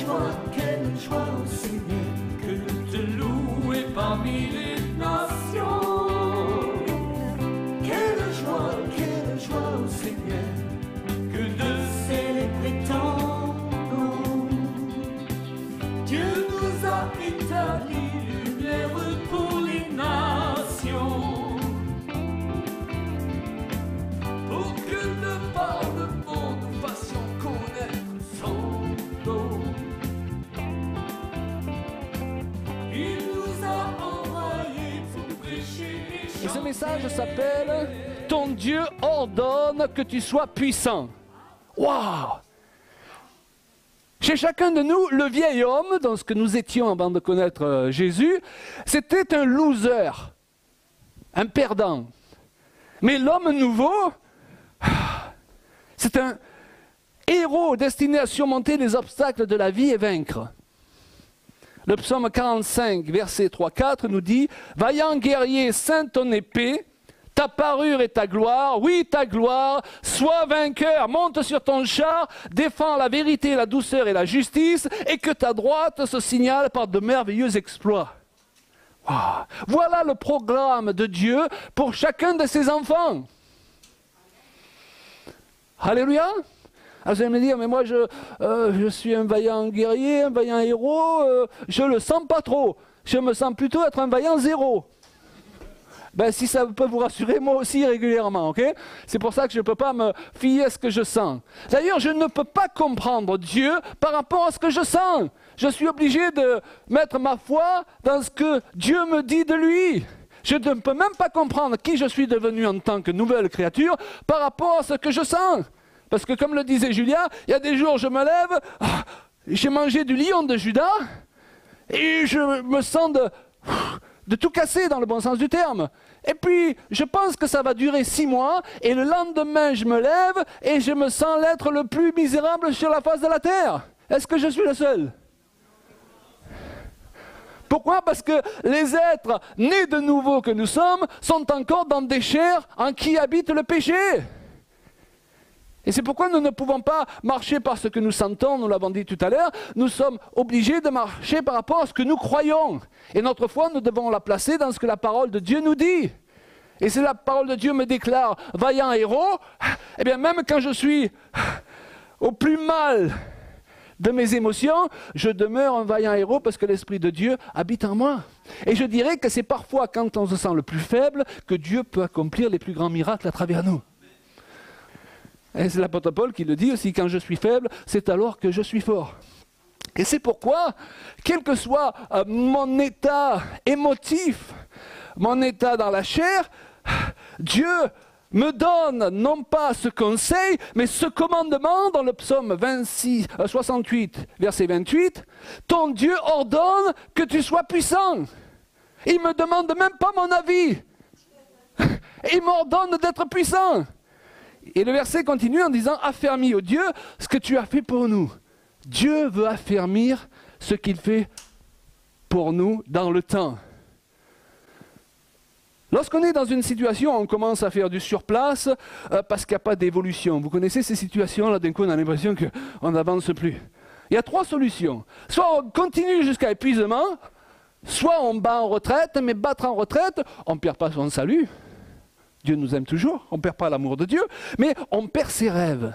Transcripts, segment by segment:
joie, ô Seigneur, que te louer parmi les nations. Quelle joie, ô Seigneur, que de célébrer ton nom. Dieu nous a établi lumière pour les nations, pour que de par le monde nous fassions connaître son nom. Il nous a envoyés pour prêcher et chanter. Et ce message s'appelle « Ton Dieu ordonne que tu sois puissant ». Waouh! Chez chacun de nous, le vieil homme, dans ce que nous étions avant de connaître Jésus, c'était un loser, un perdant. Mais l'homme nouveau, c'est un héros destiné à surmonter les obstacles de la vie et vaincre. Le psaume 45, verset 3-4 nous dit « Vaillant guerrier, ceins ton épée, ta parure et ta gloire, oui ta gloire, sois vainqueur, monte sur ton char, défends la vérité, la douceur et la justice, et que ta droite se signale par de merveilleux exploits. » Wow. Voilà le programme de Dieu pour chacun de ses enfants. Alléluia. Alors vous allez me dire, mais moi je suis un vaillant guerrier, un vaillant héros, je ne le sens pas trop. Je me sens plutôt être un vaillant zéro. Ben, si ça peut vous rassurer, moi aussi régulièrement, ok? C'est pour ça que je ne peux pas me fier à ce que je sens. D'ailleurs, je ne peux pas comprendre Dieu par rapport à ce que je sens. Je suis obligé de mettre ma foi dans ce que Dieu me dit de lui. Je ne peux même pas comprendre qui je suis devenu en tant que nouvelle créature par rapport à ce que je sens. Parce que comme le disait Julia, il y a des jours je me lève, j'ai mangé du lion de Judas, et je me sens de tout casser dans le bon sens du terme. Et puis, je pense que ça va durer 6 mois, et le lendemain, je me lève, et je me sens l'être le plus misérable sur la face de la terre. Est-ce que je suis le seul? Pourquoi? Parce que les êtres nés de nouveau que nous sommes sont encore dans des chairs en qui habite le péché. Et c'est pourquoi nous ne pouvons pas marcher par ce que nous sentons, nous l'avons dit tout à l'heure, nous sommes obligés de marcher par rapport à ce que nous croyons. Et notre foi, nous devons la placer dans ce que la parole de Dieu nous dit. Et si la parole de Dieu me déclare vaillant héros, eh bien même quand je suis au plus mal de mes émotions, je demeure un vaillant héros parce que l'Esprit de Dieu habite en moi. Et je dirais que c'est parfois quand on se sent le plus faible que Dieu peut accomplir les plus grands miracles à travers nous. Et c'est l'apôtre Paul qui le dit aussi, quand je suis faible, c'est alors que je suis fort. Et c'est pourquoi, quel que soit mon état émotif, mon état dans la chair, Dieu me donne non pas ce conseil, mais ce commandement dans le psaume 68, verset 28, « Ton Dieu ordonne que tu sois puissant. » Il ne me demande même pas mon avis. Il m'ordonne d'être puissant. Et le verset continue en disant « Affermis, ô Dieu, ce que tu as fait pour nous. » Dieu veut affermir ce qu'il fait pour nous dans le temps. Lorsqu'on est dans une situation où on commence à faire du surplace parce qu'il n'y a pas d'évolution, vous connaissez ces situations-là, d'un coup on a l'impression qu'on n'avance plus. Il y a 3 solutions. Soit on continue jusqu'à épuisement, soit on bat en retraite, mais battre en retraite, on ne perd pas son salut. Dieu nous aime toujours, on ne perd pas l'amour de Dieu, mais on perd ses rêves.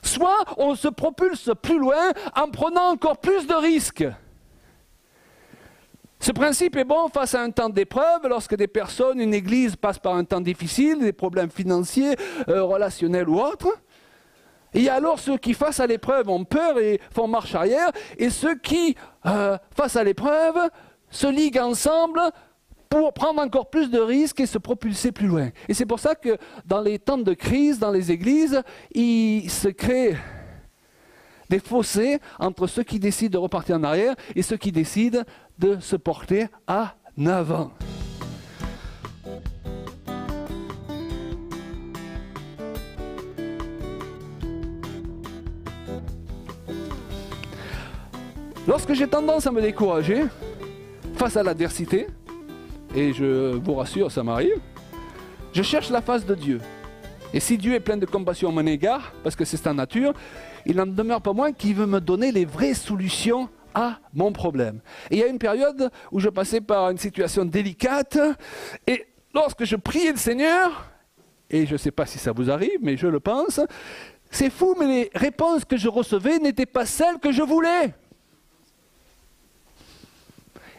Soit on se propulse plus loin en prenant encore plus de risques. Ce principe est bon face à un temps d'épreuve, lorsque des personnes, une église passe par un temps difficile, des problèmes financiers, relationnels ou autres. Et il y a alors ceux qui, face à l'épreuve, ont peur et font marche arrière, et ceux qui, face à l'épreuve, se liguent ensemble pour prendre encore plus de risques et se propulser plus loin. Et c'est pour ça que dans les temps de crise, dans les églises, il se crée des fossés entre ceux qui décident de repartir en arrière et ceux qui décident de se porter en avant. Lorsque j'ai tendance à me décourager face à l'adversité, et je vous rassure, ça m'arrive, je cherche la face de Dieu. Et si Dieu est plein de compassion à mon égard, parce que c'est sa nature, il n'en demeure pas moins qu'il veut me donner les vraies solutions à mon problème. Et il y a une période où je passais par une situation délicate, et lorsque je priais le Seigneur, et je ne sais pas si ça vous arrive, mais je le pense, c'est fou, mais les réponses que je recevais n'étaient pas celles que je voulais.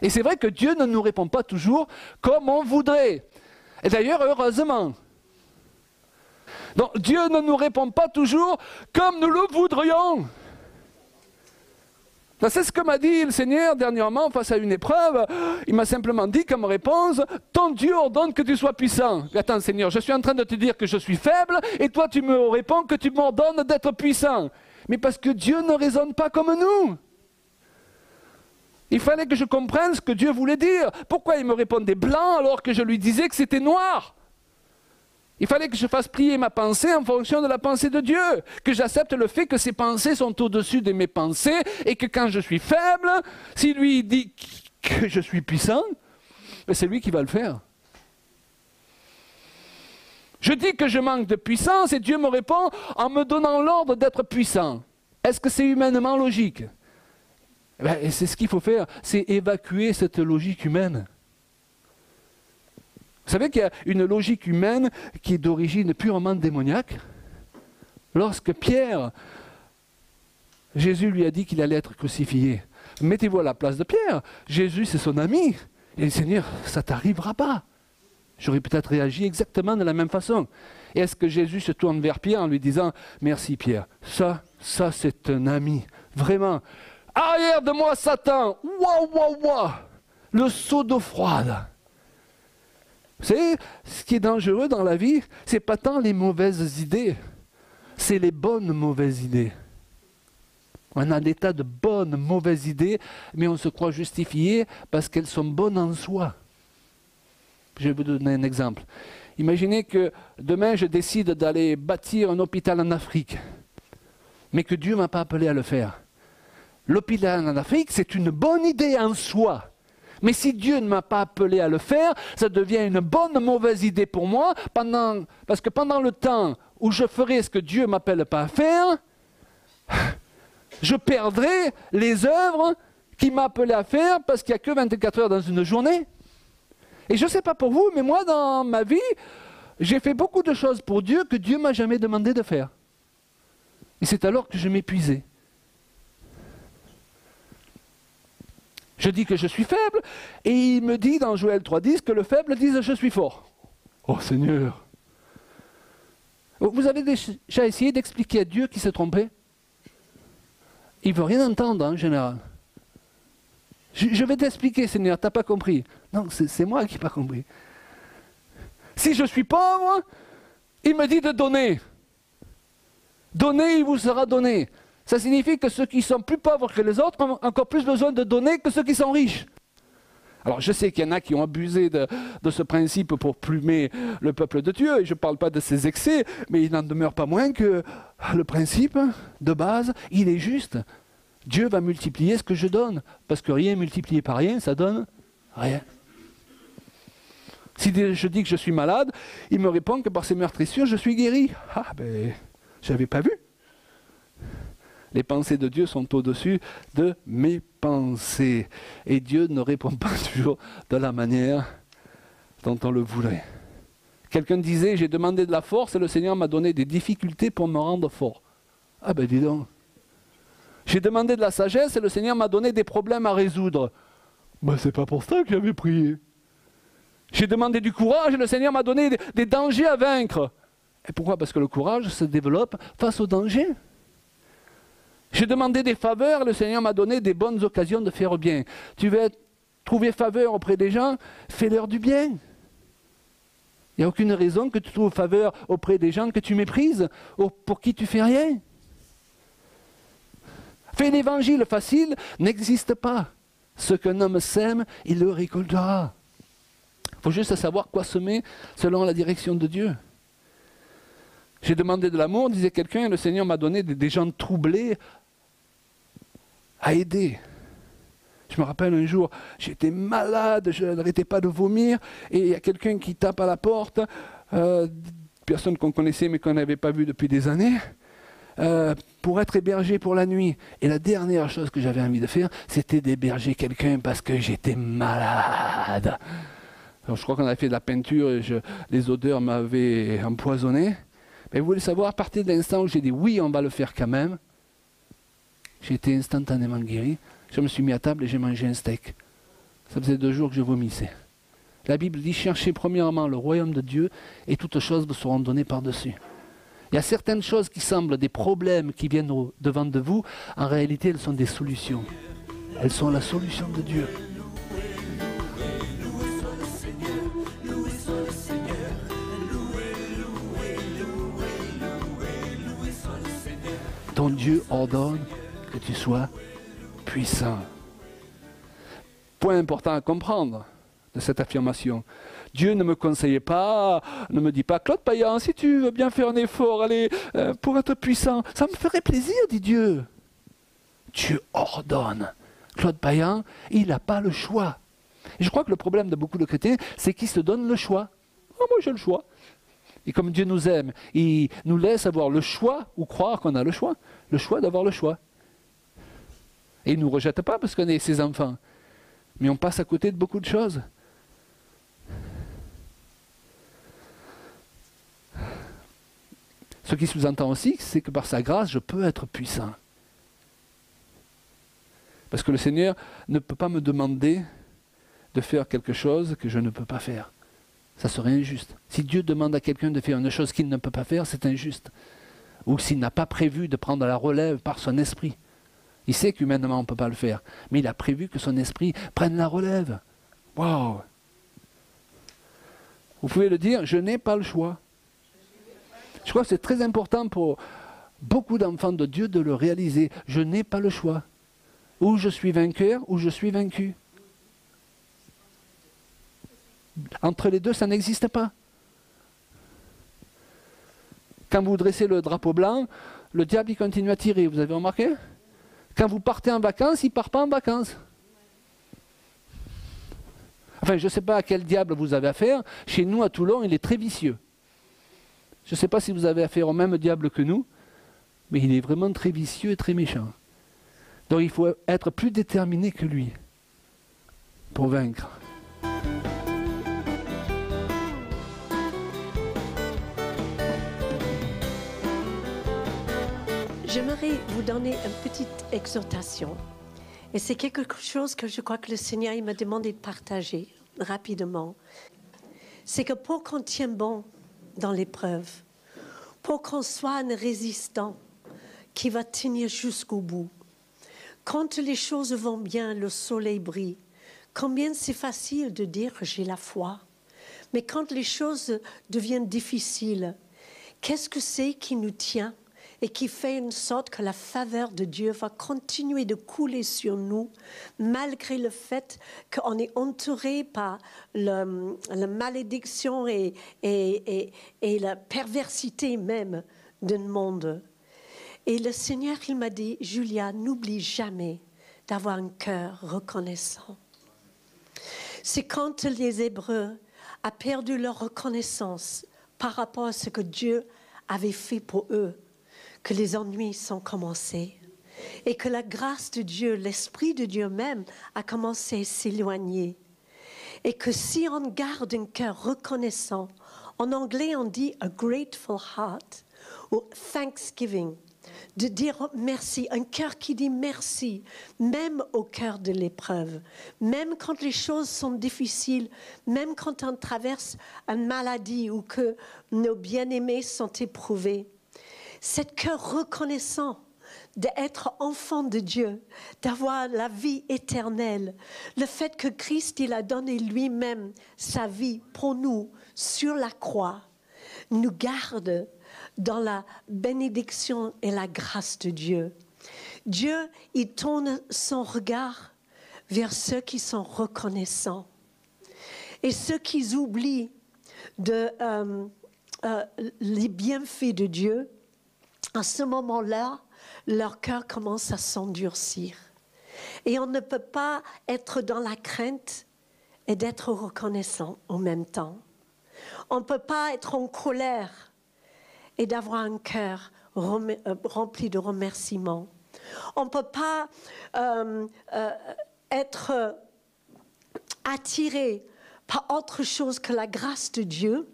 Et c'est vrai que Dieu ne nous répond pas toujours comme on voudrait. Et d'ailleurs, heureusement. Donc Dieu ne nous répond pas toujours comme nous le voudrions. C'est ce que m'a dit le Seigneur dernièrement face à une épreuve. Il m'a simplement dit comme réponse, ton Dieu ordonne que tu sois puissant. Mais attends Seigneur, je suis en train de te dire que je suis faible et toi tu me réponds que tu m'ordonnes d'être puissant. Mais parce que Dieu ne raisonne pas comme nous. Il fallait que je comprenne ce que Dieu voulait dire. Pourquoi il me répondait blanc alors que je lui disais que c'était noir? Il fallait que je fasse plier ma pensée en fonction de la pensée de Dieu, que j'accepte le fait que ses pensées sont au-dessus de mes pensées et que quand je suis faible, si lui dit que je suis puissant, c'est lui qui va le faire. Je dis que je manque de puissance et Dieu me répond en me donnant l'ordre d'être puissant. Est-ce que c'est humainement logique? C'est ce qu'il faut faire, c'est évacuer cette logique humaine. Vous savez qu'il y a une logique humaine qui est d'origine purement démoniaque. Lorsque Pierre, Jésus lui a dit qu'il allait être crucifié. Mettez-vous à la place de Pierre. Jésus, c'est son ami. Et le Seigneur, ça ne t'arrivera pas. J'aurais peut-être réagi exactement de la même façon. Et est-ce que Jésus se tourne vers Pierre en lui disant « Merci Pierre, ça c'est un ami. Vraiment. Arrière de moi Satan. Waouh, waouh, waouh. Le seau d'eau froide. » Vous savez, ce qui est dangereux dans la vie, ce n'est pas tant les mauvaises idées, c'est les bonnes mauvaises idées. On a des tas de bonnes mauvaises idées, mais on se croit justifié parce qu'elles sont bonnes en soi. Je vais vous donner un exemple. Imaginez que demain, je décide d'aller bâtir un hôpital en Afrique, mais que Dieu ne m'a pas appelé à le faire. L'hôpital en Afrique, c'est une bonne idée en soi. Mais si Dieu ne m'a pas appelé à le faire, ça devient une bonne mauvaise idée pour moi, parce que pendant le temps où je ferai ce que Dieu ne m'appelle pas à faire, je perdrai les œuvres qu'il m'a appelé à faire, parce qu'il n'y a que 24 heures dans une journée. Et je ne sais pas pour vous, mais moi dans ma vie, j'ai fait beaucoup de choses pour Dieu que Dieu ne m'a jamais demandé de faire. Et c'est alors que je m'épuisais. Je dis que je suis faible, et il me dit dans Joël 3,10 que le faible dise « je suis fort ». Oh Seigneur! Vous avez déjà essayé d'expliquer à Dieu qu'il s'est trompé? Il ne veut rien entendre en général. Je vais t'expliquer Seigneur, tu n'as pas compris. Non, c'est moi qui n'ai pas compris. Si je suis pauvre, il me dit de donner. Donner, il vous sera donné. Ça signifie que ceux qui sont plus pauvres que les autres ont encore plus besoin de donner que ceux qui sont riches. Alors je sais qu'il y en a qui ont abusé de ce principe pour plumer le peuple de Dieu, et je ne parle pas de ses excès, mais il n'en demeure pas moins que le principe de base, il est juste. Dieu va multiplier ce que je donne, parce que rien multiplié par rien, ça donne rien. Si je dis que je suis malade, il me répond que par ses meurtrissures, je suis guéri. Ah ben, je n'avais pas vu. Les pensées de Dieu sont au-dessus de mes pensées. Et Dieu ne répond pas toujours de la manière dont on le voudrait. Quelqu'un disait, j'ai demandé de la force et le Seigneur m'a donné des difficultés pour me rendre fort. Ah ben dis donc. J'ai demandé de la sagesse et le Seigneur m'a donné des problèmes à résoudre. Ben c'est pas pour ça que j'avais prié. J'ai demandé du courage et le Seigneur m'a donné des dangers à vaincre. Et pourquoi? Parce que le courage se développe face aux dangers. J'ai demandé des faveurs, le Seigneur m'a donné des bonnes occasions de faire bien. Tu veux trouver faveur auprès des gens, fais-leur du bien. Il n'y a aucune raison que tu trouves faveur auprès des gens que tu méprises, ou pour qui tu fais rien. Faire l'évangile facile n'existe pas. Ce qu'un homme sème, il le récoltera. Il faut juste savoir quoi semer selon la direction de Dieu. J'ai demandé de l'amour, disait quelqu'un, et le Seigneur m'a donné des gens troublés à aider. Je me rappelle un jour, j'étais malade, je n'arrêtais pas de vomir, et il y a quelqu'un qui tape à la porte, personne qu'on connaissait mais qu'on n'avait pas vu depuis des années, pour être hébergé pour la nuit. Et la dernière chose que j'avais envie de faire, c'était d'héberger quelqu'un parce que j'étais malade. Alors, je crois qu'on avait fait de la peinture et les odeurs m'avaient empoisonné. Mais vous voulez savoir, à partir de l'instant où j'ai dit oui, on va le faire quand même, j'ai été instantanément guéri. Je me suis mis à table et j'ai mangé un steak. Ça faisait 2 jours que je vomissais. La Bible dit, cherchez premièrement le royaume de Dieu et toutes choses vous seront données par-dessus. Il y a certaines choses qui semblent des problèmes qui viennent devant de vous. En réalité, elles sont des solutions. Elles sont la solution de Dieu. Ton Dieu ordonne que tu sois puissant. Point important à comprendre de cette affirmation. Dieu ne me conseillait pas, ne me dit pas, Claude Payan, si tu veux bien faire un effort, allez, pour être puissant, ça me ferait plaisir, dit Dieu. Dieu ordonne. Claude Payan, il n'a pas le choix. Et je crois que le problème de beaucoup de chrétiens, c'est qu'ils se donnent le choix. Oh, moi j'ai le choix. Et comme Dieu nous aime, il nous laisse avoir le choix, ou croire qu'on a le choix d'avoir le choix. Et il ne nous rejette pas parce qu'on est ses enfants. Mais on passe à côté de beaucoup de choses. Ce qui sous-entend aussi, c'est que par sa grâce, je peux être puissant. Parce que le Seigneur ne peut pas me demander de faire quelque chose que je ne peux pas faire. Ça serait injuste. Si Dieu demande à quelqu'un de faire une chose qu'il ne peut pas faire, c'est injuste. Ou s'il n'a pas prévu de prendre la relève par son esprit. Il sait qu'humainement on ne peut pas le faire, mais il a prévu que son esprit prenne la relève. Waouh! Vous pouvez le dire, je n'ai pas le choix. Je crois que c'est très important pour beaucoup d'enfants de Dieu de le réaliser. Je n'ai pas le choix. Ou je suis vainqueur, ou je suis vaincu. Entre les deux, ça n'existe pas. Quand vous dressez le drapeau blanc, le diable il continue à tirer, vous avez remarqué? Quand vous partez en vacances, il ne part pas en vacances. Enfin, je ne sais pas à quel diable vous avez affaire. Chez nous, à Toulon, il est très vicieux. Je ne sais pas si vous avez affaire au même diable que nous, mais il est vraiment très vicieux et très méchant. Donc il faut être plus déterminé que lui pour vaincre. J'aimerais vous donner une petite exhortation. Et c'est quelque chose que je crois que le Seigneur il m'a demandé de partager rapidement. C'est que pour qu'on tienne bon dans l'épreuve, pour qu'on soit un résistant qui va tenir jusqu'au bout, quand les choses vont bien, le soleil brille, combien c'est facile de dire que j'ai la foi. Mais quand les choses deviennent difficiles, qu'est-ce que c'est qui nous tient et qui fait une sorte que la faveur de Dieu va continuer de couler sur nous, malgré le fait qu'on est entouré par la malédiction et la perversité même d'un monde. Et le Seigneur, il m'a dit, Julia, n'oublie jamais d'avoir un cœur reconnaissant. C'est quand les Hébreux ont perdu leur reconnaissance par rapport à ce que Dieu avait fait pour eux, que les ennuis sont commencés et que la grâce de Dieu, l'Esprit de Dieu même, a commencé à s'éloigner. Et que si on garde un cœur reconnaissant, en anglais on dit « a grateful heart » ou « thanksgiving », de dire merci, un cœur qui dit merci, même au cœur de l'épreuve, même quand les choses sont difficiles, même quand on traverse une maladie ou que nos bien-aimés sont éprouvés. Cet cœur reconnaissant d'être enfant de Dieu, d'avoir la vie éternelle, le fait que Christ il a donné lui-même sa vie pour nous sur la croix, nous garde dans la bénédiction et la grâce de Dieu. Dieu, il tourne son regard vers ceux qui sont reconnaissants. Et ceux qui oublient les bienfaits de Dieu, à ce moment-là, leur cœur commence à s'endurcir. Et on ne peut pas être dans la crainte et d'être reconnaissant en même temps. On ne peut pas être en colère et d'avoir un cœur rempli de remerciements. On ne peut pas être attiré par autre chose que la grâce de Dieu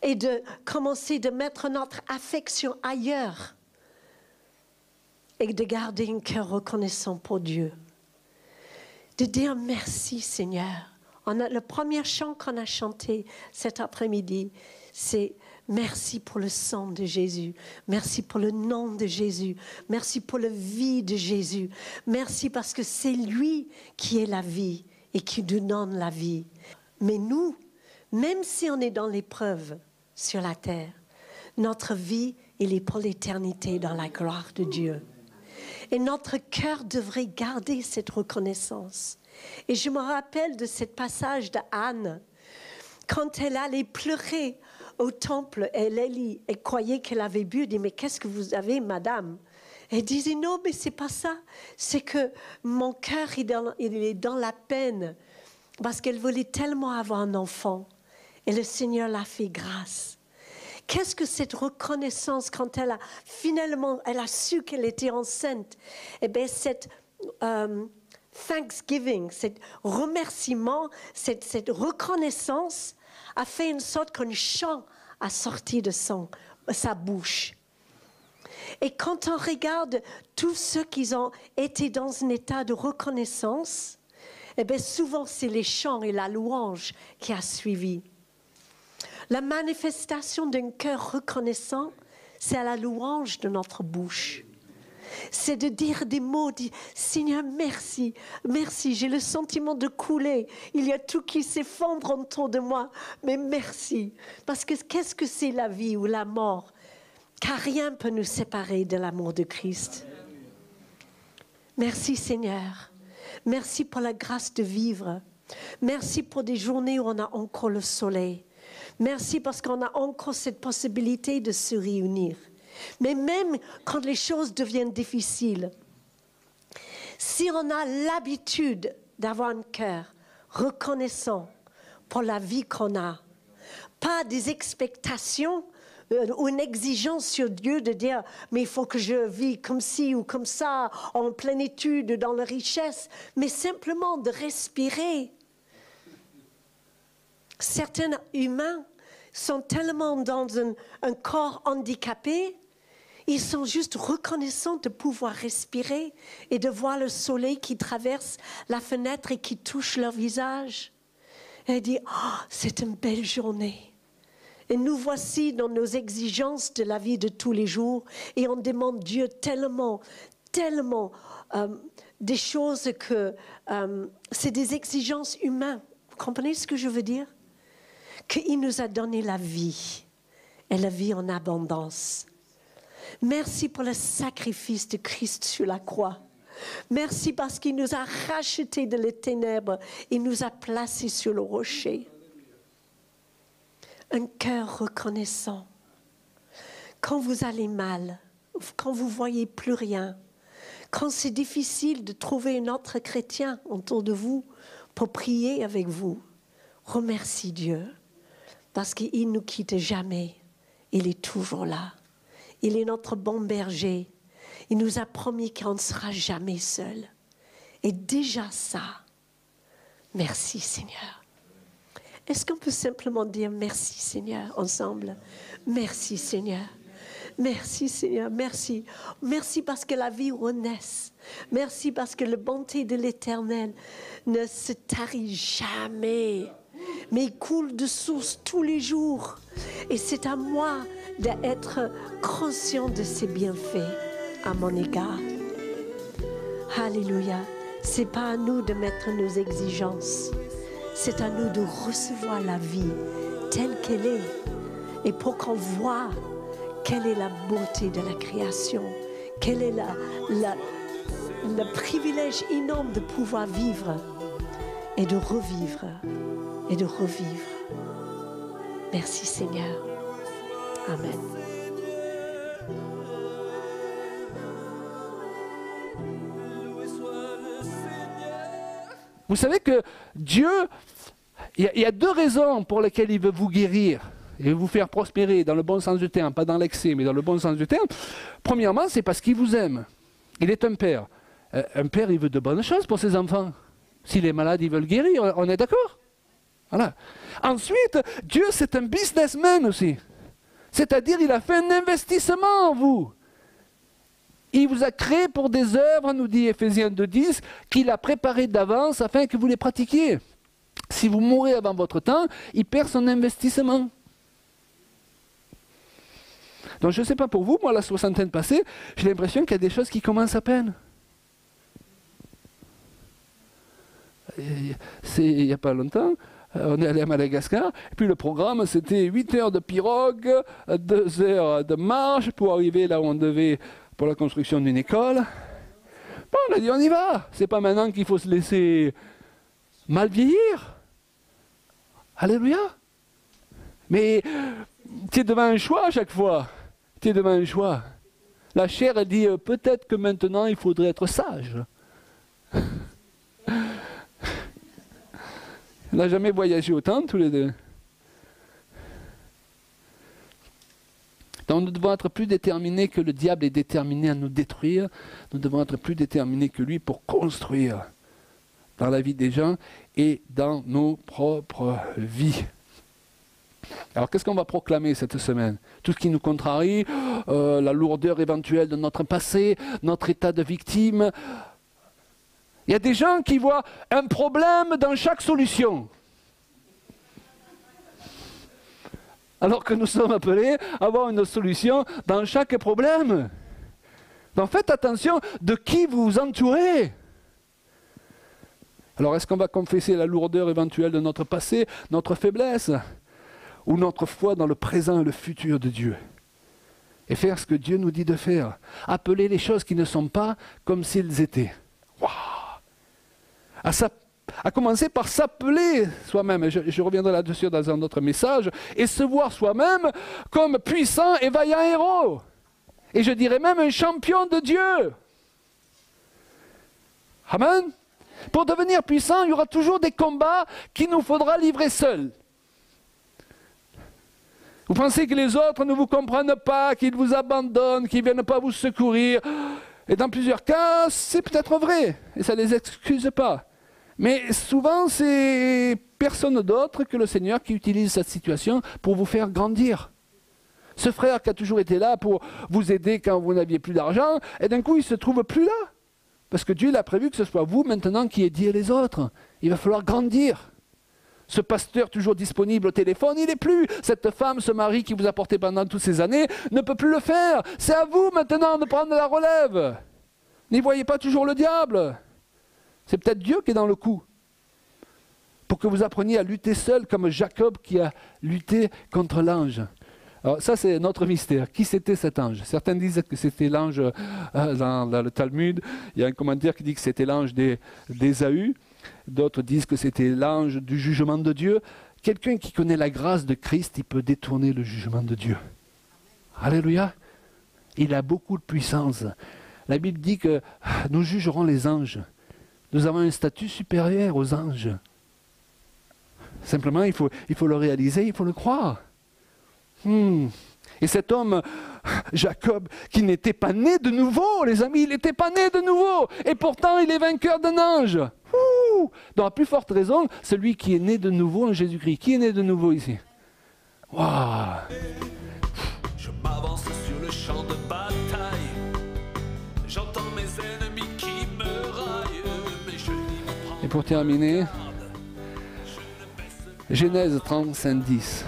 et de commencer de mettre notre affection ailleurs et de garder un cœur reconnaissant pour Dieu. De dire merci Seigneur. Le premier chant qu'on a chanté cet après-midi, c'est merci pour le sang de Jésus, merci pour le nom de Jésus, merci pour la vie de Jésus, merci parce que c'est lui qui est la vie et qui nous donne la vie. Mais nous, même si on est dans l'épreuve sur la terre, notre vie, elle est pour l'éternité dans la gloire de Dieu. Et notre cœur devrait garder cette reconnaissance. Et je me rappelle de ce passage d'Anne, quand elle allait pleurer au temple, elle croyait qu'elle avait bu, elle dit, mais qu'est-ce que vous avez, madame? Elle disait, non, mais c'est pas ça, c'est que mon cœur il est dans la peine, parce qu'elle voulait tellement avoir un enfant, et le Seigneur l'a fait grâce. Qu'est-ce que cette reconnaissance quand elle a su qu'elle était enceinte? Eh bien, cette thanksgiving, cet remerciement, cette reconnaissance a fait une sorte qu'un chant a sorti de sa bouche. Et quand on regarde tous ceux qui ont été dans un état de reconnaissance, eh bien, souvent c'est les chants et la louange qui a suivi. La manifestation d'un cœur reconnaissant, c'est à la louange de notre bouche. C'est de dire des mots, dire « Seigneur, merci, merci, j'ai le sentiment de couler. Il y a tout qui s'effondre autour de moi, mais merci. » Parce que qu'est-ce que c'est la vie ou la mort? Car rien ne peut nous séparer de l'amour de Christ. Merci Seigneur. Merci pour la grâce de vivre. Merci pour des journées où on a encore le soleil. Merci parce qu'on a encore cette possibilité de se réunir. Mais même quand les choses deviennent difficiles, si on a l'habitude d'avoir un cœur reconnaissant pour la vie qu'on a, pas des expectations ou une exigence sur Dieu de dire « mais il faut que je vis comme ci ou comme ça, en plénitude, dans la richesse », mais simplement de respirer. Certains humains sont tellement dans un corps handicapé, ils sont juste reconnaissants de pouvoir respirer et de voir le soleil qui traverse la fenêtre et qui touche leur visage. Et ils disent « oh, c'est une belle journée ». Et nous voici dans nos exigences de la vie de tous les jours et on demande Dieu tellement des choses que c'est des exigences humaines. Vous comprenez ce que je veux dire? Qu'il nous a donné la vie et la vie en abondance. Merci pour le sacrifice de Christ sur la croix. Merci parce qu'il nous a rachetés de les ténèbres et nous a placés sur le rocher. Un cœur reconnaissant. Quand vous allez mal, quand vous ne voyez plus rien, quand c'est difficile de trouver un autre chrétien autour de vous pour prier avec vous, remercie Dieu. Parce qu'il ne nous quitte jamais. Il est toujours là. Il est notre bon berger. Il nous a promis qu'on ne sera jamais seul. Et déjà ça, merci Seigneur. Est-ce qu'on peut simplement dire merci Seigneur ensemble? Merci Seigneur. Merci Seigneur, merci. Merci parce que la vie renaisse. Merci parce que la bonté de l'Éternel ne se tarit jamais. Mais il coule de source tous les jours. Et c'est à moi d'être conscient de ses bienfaits à mon égard. Alléluia. C'est pas à nous de mettre nos exigences. C'est à nous de recevoir la vie telle qu'elle est. Et pour qu'on voit quelle est la beauté de la création, quel est le privilège énorme de pouvoir vivre et de revivre. Et de revivre. Merci Seigneur. Amen. Vous savez que Dieu, il y a deux raisons pour lesquelles il veut vous guérir. et vous faire prospérer dans le bon sens du terme, pas dans l'excès, mais dans le bon sens du terme, premièrement, c'est parce qu'il vous aime. Il est un père. Un père, il veut de bonnes choses pour ses enfants. S'il est malade, il veut le guérir, on est d'accord? Voilà. Ensuite, Dieu, c'est un businessman aussi. C'est-à-dire, il a fait un investissement en vous. Il vous a créé pour des œuvres, nous dit Éphésiens 2:10, qu'il a préparées d'avance afin que vous les pratiquiez. Si vous mourrez avant votre temps, il perd son investissement. Donc je ne sais pas pour vous, moi la soixantaine passée, j'ai l'impression qu'il y a des choses qui commencent à peine. Il n'y a pas longtemps, on est allé à Madagascar, et puis le programme c'était 8 heures de pirogue, 2 heures de marche pour arriver là où on devait pour la construction d'une école. Bon, on a dit on y va, c'est pas maintenant qu'il faut se laisser mal vieillir. Alléluia. Mais tu es devant un choix à chaque fois. Tu es devant un choix. La chair, elle dit peut-être que maintenant il faudrait être sage. On n'a jamais voyagé autant tous les deux. Donc nous devons être plus déterminés que le diable est déterminé à nous détruire. Nous devons être plus déterminés que lui pour construire dans la vie des gens et dans nos propres vies. Alors qu'est-ce qu'on va proclamer cette semaine? Tout ce qui nous contrarie, la lourdeur éventuelle de notre passé, notre état de victime. Il y a des gens qui voient un problème dans chaque solution. Alors que nous sommes appelés à avoir une solution dans chaque problème. Donc faites attention de qui vous vous entourez. Alors est-ce qu'on va confesser la lourdeur éventuelle de notre passé, notre faiblesse, ou notre foi dans le présent et le futur de Dieu? Et faire ce que Dieu nous dit de faire. Appeler les choses qui ne sont pas comme s'ils étaient. Waouh! À commencer par s'appeler soi-même, je reviendrai là-dessus dans un autre message, et se voir soi-même comme puissant et vaillant héros. Et je dirais même un champion de Dieu. Amen. Pour devenir puissant, il y aura toujours des combats qu'il nous faudra livrer seuls. Vous pensez que les autres ne vous comprennent pas, qu'ils vous abandonnent, qu'ils ne viennent pas vous secourir. Et dans plusieurs cas, c'est peut-être vrai, et ça ne les excuse pas. Mais souvent, c'est personne d'autre que le Seigneur qui utilise cette situation pour vous faire grandir. Ce frère qui a toujours été là pour vous aider quand vous n'aviez plus d'argent, et d'un coup, il ne se trouve plus là. Parce que Dieu il a prévu que ce soit vous maintenant qui aidiez les autres. Il va falloir grandir. Ce pasteur toujours disponible au téléphone, il n'est plus. Cette femme, ce mari qui vous a porté pendant toutes ces années, ne peut plus le faire. C'est à vous maintenant de prendre la relève. N'y voyez pas toujours le diable. C'est peut-être Dieu qui est dans le coup. Pour que vous appreniez à lutter seul comme Jacob qui a lutté contre l'ange. Alors ça c'est notre mystère. Qui c'était cet ange? Certains disent que c'était l'ange dans le Talmud. Il y a un commentaire qui dit que c'était l'ange d'Ésaü. D'autres disent que c'était l'ange du jugement de Dieu. Quelqu'un qui connaît la grâce de Christ, il peut détourner le jugement de Dieu. Alléluia. Il a beaucoup de puissance. La Bible dit que nous jugerons les anges. Nous avons un statut supérieur aux anges. Simplement, il faut le réaliser, il faut le croire. Et cet homme, Jacob, qui n'était pas né de nouveau, les amis, il n'était pas né de nouveau. Et pourtant, il est vainqueur d'un ange. Donc, à plus forte raison, celui qui est né de nouveau en Jésus-Christ. Qui est né de nouveau ici? Waouh! Je m'avance sur le champ de bataille. J'entends mes ennemis qui me raillent, mais je n'y prends. Et pour terminer, Genèse 35:10.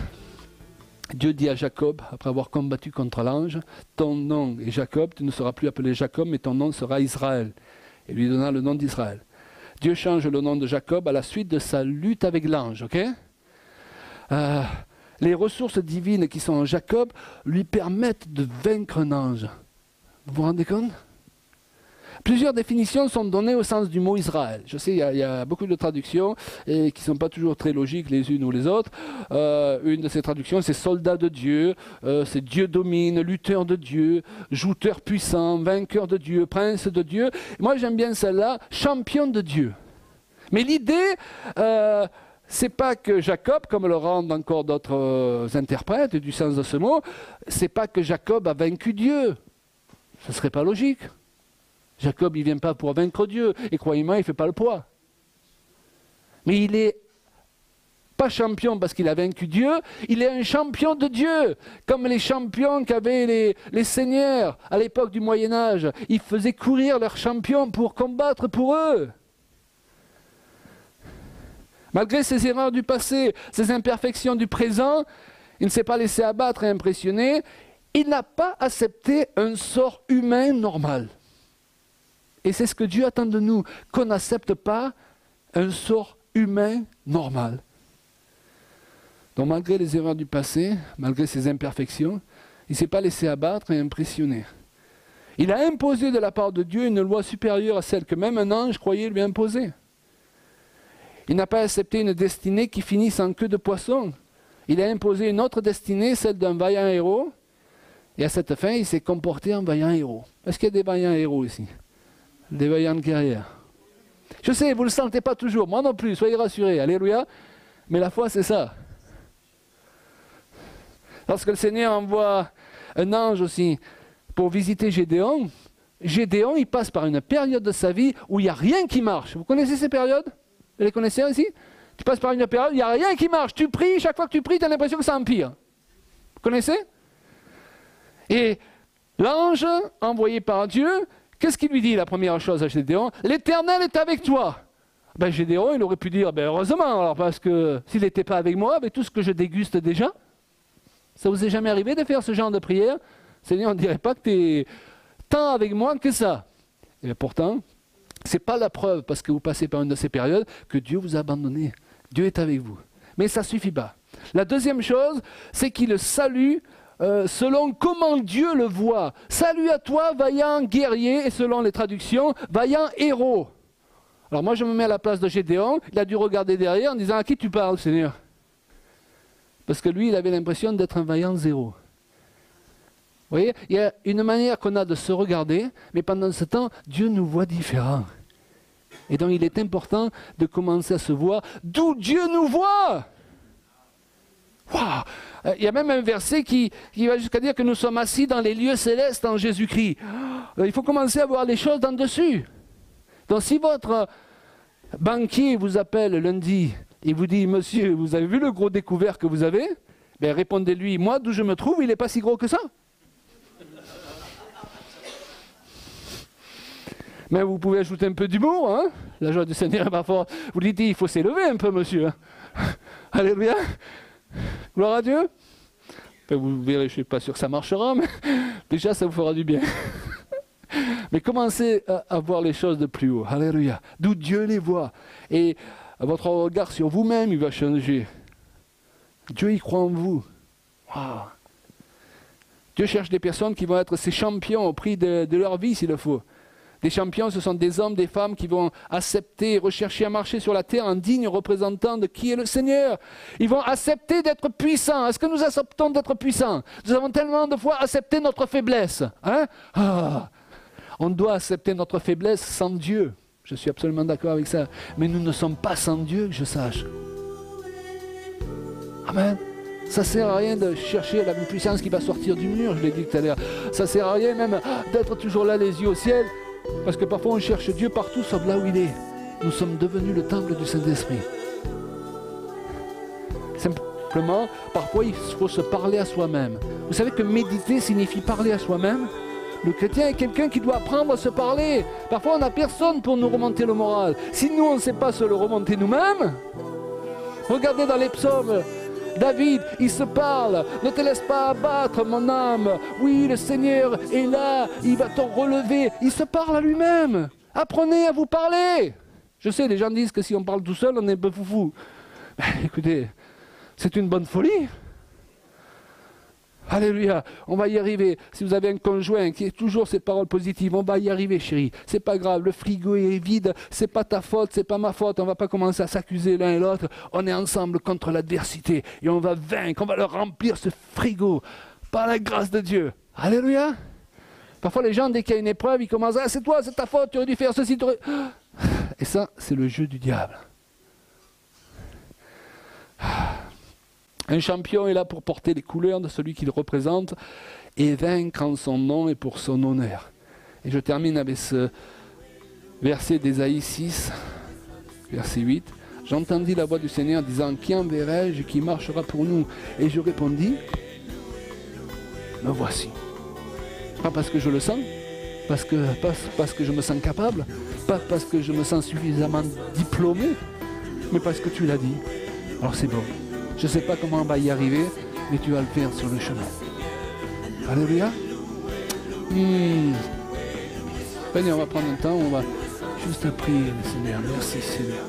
Dieu dit à Jacob, après avoir combattu contre l'ange, ton nom est Jacob, tu ne seras plus appelé Jacob, mais ton nom sera Israël. Et lui donna le nom d'Israël. Dieu change le nom de Jacob à la suite de sa lutte avec l'ange, ok? Les ressources divines qui sont en Jacob lui permettent de vaincre un ange. Vous vous rendez compte? Plusieurs définitions sont données au sens du mot Israël. Je sais, il y a beaucoup de traductions et qui ne sont pas toujours très logiques les unes ou les autres. Une de ces traductions, c'est soldat de Dieu, c'est Dieu domine, lutteur de Dieu, jouteur puissant, vainqueur de Dieu, prince de Dieu. Moi, j'aime bien celle-là, champion de Dieu. Mais l'idée, c'est pas que Jacob, comme le rendent encore d'autres interprètes du sens de ce mot, c'est pas que Jacob a vaincu Dieu. Ce serait pas logique. Jacob, il vient pas pour vaincre Dieu, et croyez-moi, il fait pas le poids. Mais il est pas champion parce qu'il a vaincu Dieu, il est un champion de Dieu, comme les champions qu'avaient les seigneurs à l'époque du Moyen-Âge. Ils faisaient courir leurs champions pour combattre pour eux. Malgré ses erreurs du passé, ses imperfections du présent, il ne s'est pas laissé abattre et impressionner. Il n'a pas accepté un sort humain normal. Et c'est ce que Dieu attend de nous, qu'on n'accepte pas un sort humain normal. Donc malgré les erreurs du passé, malgré ses imperfections, il ne s'est pas laissé abattre et impressionner. Il a imposé de la part de Dieu une loi supérieure à celle que même un ange croyait lui imposer. Il n'a pas accepté une destinée qui finisse en queue de poisson. Il a imposé une autre destinée, celle d'un vaillant héros. Et à cette fin, il s'est comporté en vaillant héros. Est-ce qu'il y a des vaillants héros ici? Des vaillantes guerrières? Je sais, vous ne le sentez pas toujours, moi non plus, soyez rassurés, alléluia. Mais la foi, c'est ça. Lorsque le Seigneur envoie un ange aussi pour visiter Gédéon, Gédéon, il passe par une période de sa vie où il n'y a rien qui marche. Vous connaissez ces périodes? Vous les connaissez ici? Tu passes par une période où il n'y a rien qui marche. Tu pries, chaque fois que tu pries, tu as l'impression que ça empire. Vous connaissez? Et l'ange envoyé par Dieu, qu'est-ce qu'il lui dit la première chose à Gédéon? L'Éternel est avec toi. Ben, Gédéon, il aurait pu dire, ben, heureusement, alors, parce que s'il n'était pas avec moi, ben, tout ce que je déguste déjà, ça vous est jamais arrivé de faire ce genre de prière? Seigneur, on ne dirait pas que tu es tant avec moi que ça. Et pourtant, ce n'est pas la preuve, parce que vous passez par une de ces périodes, que Dieu vous a abandonné. Dieu est avec vous. Mais ça ne suffit pas. La deuxième chose, c'est qu'il le salue selon comment Dieu le voit. Salut à toi, vaillant guerrier, et selon les traductions, vaillant héros. Alors moi, je me mets à la place de Gédéon. Il a dû regarder derrière en disant, à qui tu parles, Seigneur? Parce que lui, il avait l'impression d'être un vaillant zéro. Vous voyez, il y a une manière qu'on a de se regarder, mais pendant ce temps, Dieu nous voit différents. Et donc, il est important de commencer à se voir d'où Dieu nous voit. Wow. Il y a même un verset qui va jusqu'à dire que nous sommes assis dans les lieux célestes en Jésus-Christ. Il faut commencer à voir les choses d'en dessus. Donc, si votre banquier vous appelle lundi et vous dit, monsieur, vous avez vu le gros découvert que vous avez? Ben, répondez-lui, moi, d'où je me trouve, il n'est pas si gros que ça. Mais vous pouvez ajouter un peu d'humour, hein? La joie du Seigneur est parfois. Vous dites, il faut s'élever un peu, monsieur. Alléluia. Gloire à Dieu. Ben, vous verrez, je ne suis pas sûr que ça marchera, mais déjà, ça vous fera du bien. Mais commencez à voir les choses de plus haut. Alléluia. D'où Dieu les voit. Et votre regard sur vous-même, il va changer. Dieu y croit en vous. Wow. Dieu cherche des personnes qui vont être ses champions au prix de leur vie, s'il le faut. Des champions, ce sont des hommes, des femmes qui vont accepter et rechercher à marcher sur la terre en dignes représentants de qui est le Seigneur. Ils vont accepter d'être puissants. Est-ce que nous acceptons d'être puissants? Nous avons tellement de fois accepté notre faiblesse. Hein? On doit accepter notre faiblesse sans Dieu. Je suis absolument d'accord avec ça. Mais nous ne sommes pas sans Dieu, que je sache. Amen. Ça ne sert à rien de chercher la puissance qui va sortir du mur, je l'ai dit tout à l'heure. Ça ne sert à rien même d'être toujours là, les yeux au ciel. Parce que parfois on cherche Dieu partout sauf là où il est. Nous sommes devenus le temple du Saint-Esprit. Simplement, parfois il faut se parler à soi-même. Vous savez que méditer signifie parler à soi-même? Le chrétien est quelqu'un qui doit apprendre à se parler. Parfois on n'a personne pour nous remonter le moral. Si nous on ne sait pas se le remonter nous-mêmes, regardez dans les psaumes, David, il se parle. Ne te laisse pas abattre, mon âme. Oui, le Seigneur est là. Il va te relever. Il se parle à lui-même. Apprenez à vous parler. Je sais, les gens disent que si on parle tout seul, on est un peu foufou. Écoutez, c'est une bonne folie. Alléluia, on va y arriver. Si vous avez un conjoint qui a toujours ces paroles positives, on va y arriver, chérie. C'est pas grave, le frigo est vide, c'est pas ta faute, c'est pas ma faute. On va pas commencer à s'accuser l'un et l'autre. On est ensemble contre l'adversité et on va vaincre, on va le remplir ce frigo par la grâce de Dieu. Alléluia. Parfois les gens, dès qu'il y a une épreuve, ils commencent à c'est toi, c'est ta faute, tu aurais dû faire ceci. Et ça, c'est le jeu du diable. Un champion est là pour porter les couleurs de celui qu'il représente et vaincre en son nom et pour son honneur. Et je termine avec ce verset d'Ésaïe 6, verset 8. J'entendis la voix du Seigneur disant, qui enverrai-je, qui marchera pour nous? Et je répondis, me voici. Pas parce que je le sens, pas parce que je me sens capable, pas parce que je me sens suffisamment diplômé, mais parce que tu l'as dit. Alors c'est bon. Je ne sais pas comment on va y arriver, mais tu vas le faire sur le chemin. Alléluia. Venez, on va prendre un temps, on va juste prier le Seigneur. Merci Seigneur.